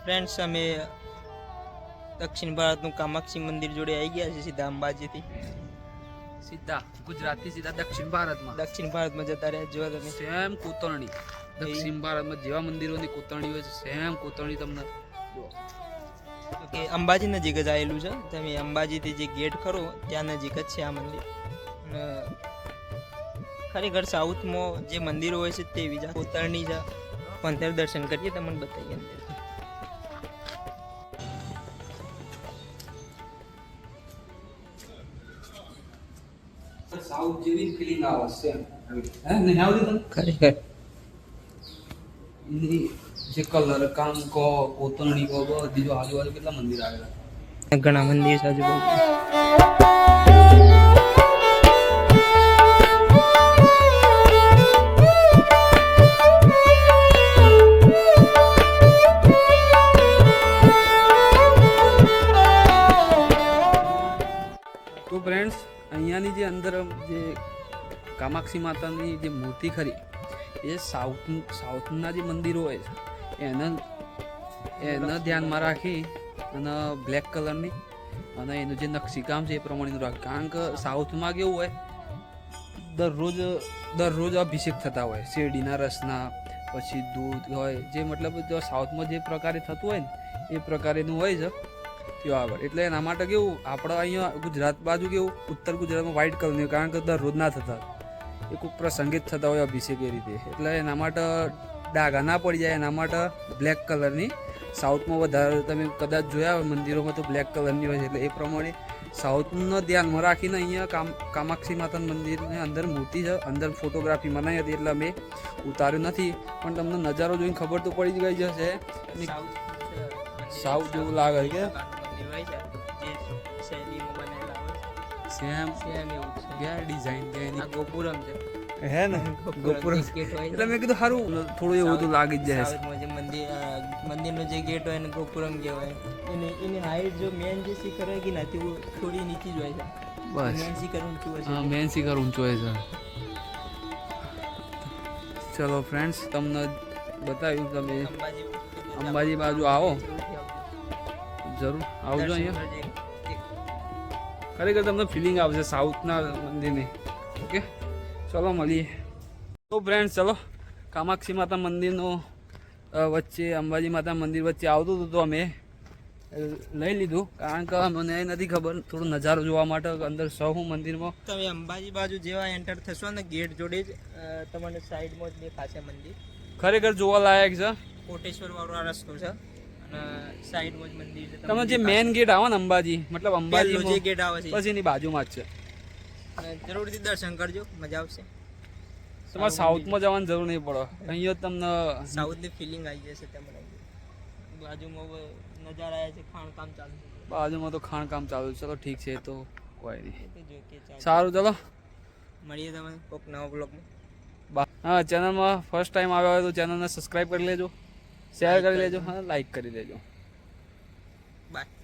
friends અમે દક્ષિણ ભારતનું કામાક્ષી મંદિર જોડે આવી ગયા છે સીધા અંબાજીથી સીધા ગુજરાતથી સીધા દક્ષિણ ભારતમાં જતા રહ્યા જો તમે સેમ કોતરણી દક્ષિણ ભારતમાં જેવા મંદિરોની કોતરણી હોય છે સેમ કોતરણી તમને કે અંબાજી નજીક જ આવેલું છે તમે અંબાજીથી જે ગેટ ખરો ત્યાં નજીક જ છે આ મંદિર અને ખરેખર સાઉથમાં જે મંદિરો હોય છે તે બીજા કોતરણી છે પંથર દર્શન કરીએ તમને બતાવીએ અંદર સાઉથ જેવી ફીલિંગ આવે સેમ હે નહીં આવતી તમને ખરેખર જે કલર કામ કો કોતરણી કો બધી જો આજુબાજુ કેટલા મંદિર આવેલા ઘણા મંદિર છે આજુબાજુ તો ફ્રેન્ડ્સ અહીંયાની જે અંદર જે કામાક્ષી માતાની જે મૂર્તિ ખરી એ સાઉથના જે મંદિરો હોય છે એને ધ્યાનમાં રાખી અને બ્લેક કલરની અને એનું જે નકશીકામ છે એ પ્રમાણેનું રાખે કારણ કે સાઉથમાં કેવું હોય દરરોજ અભિષેક થતા હોય શેરડીના રસના પછી દૂધ હોય જે મતલબ જો સાઉથમાં જે પ્રકારે થતું હોય ને એ પ્રકારેનું હોય છે त्यो આગળ એટલે એના માટે કેવું આપણે અહીંયા ગુજરાત બાજુ કેવું ઉત્તર ગુજરાતમાં વ્હાઇટ કલરનું કારણ કે દરરોજ ના થતા એ કોઈ પ્રસંગિત થતા હોય અભિષેક એ રીતે એટલે એના માટે ડાઘા ના પડી જાય એના માટે બ્લેક કલરની સાઉથમાં વધારે તમે કદાચ જોયા હોય મંદિરોમાં તો બ્લેક કલરની હોય છે એટલે એ પ્રમાણે સાઉથનું ધ્યાનમાં રાખીને અહીંયા કામાક્ષી માતાનું મંદિરની અંદર મૂર્તિ છે અંદર ફોટોગ્રાફી મનાઈ હતી એટલે અમે ઉતાર્યું નથી પણ તમને નજારો જોઈને ખબર તો પડી જ ગઈ જશે સાઉથ જેવું લાગે કે સેમ એવું છે ડિઝાઇન કે એની ગોપુરમ છે હે ને ગોપુરમ એટલે મેં કીધું સારું થોડું એવું તો લાગી જ જાય સાઉથમાં જે મંદિરનો જે ગેટ હોય ને ગોપુરમ કહેવાય એની હાઈટ જો મેન જે શિખર હોય કે નથી થોડી નીચી જ હોય છે બસ મેન શિખર ઊંચું હોય છે હા મેન શિખર ઊંચું હોય છે ચલો ફ્રેન્ડ્સ તમને બતાવ્યું તમે અંબાજી બાજુ આવો જરૂર આવજો અહીંયા ખરેખર તમને ફિલિંગ આવશે સાઉથના મંદિરની ઓકે ચલો મળીએ તો ફ્રેન્ડ્સ ચલો કામાક્ષી માતા મંદિરનો વચ્ચે અંબાજી માતા મંદિર વચ્ચે આવતું હતું તો અમે લઈ લીધું કારણ કે મને નથી ખબર થોડો નજારો જોવા માટે અંદર સહુ મંદિરમાં તમે અંબાજી બાજુ જેવા એન્ટર થશો ને ગેટ જોડે જ તમને સાઈડમાં જ દેખાશે મંદિર ખરેખર જોવા લાયક છે કોટેશ્વર વાળો આ રસ્તો છે અને સાઈડમાં જ મંદિર છે તમે જે મેન ગેટ આવો ને અંબાજી મતલબ અંબાજી જે ગેટ આવે છે પછી એની બાજુમાં જ છે જરૂરથી દર્શન કરજો મજા આવશે તમારે સાઉથમાં જવાની જરૂર નહીં પડે અહીંયા તમને સાઉથની ફિલિંગ આવી જશે તમને બાજુમાં નજારા આવ્યા છે ખાણકામ ચાલુ છે બાજુમાં તો ખાણકામ ચાલુ છે ચલો ઠીક છે તો કોઈ નહીં જો કે સારું ચલો મળીએ તમે કોઈક નવા બ્લોગમાં હા ચેનલમાં ફર્સ્ટ ટાઈમ આવ્યા હોય તો ચેનલને સબસ્ક્રાઈબ કરી લેજો શેર કરી લેજો હા લાઈક કરી લેજો બાય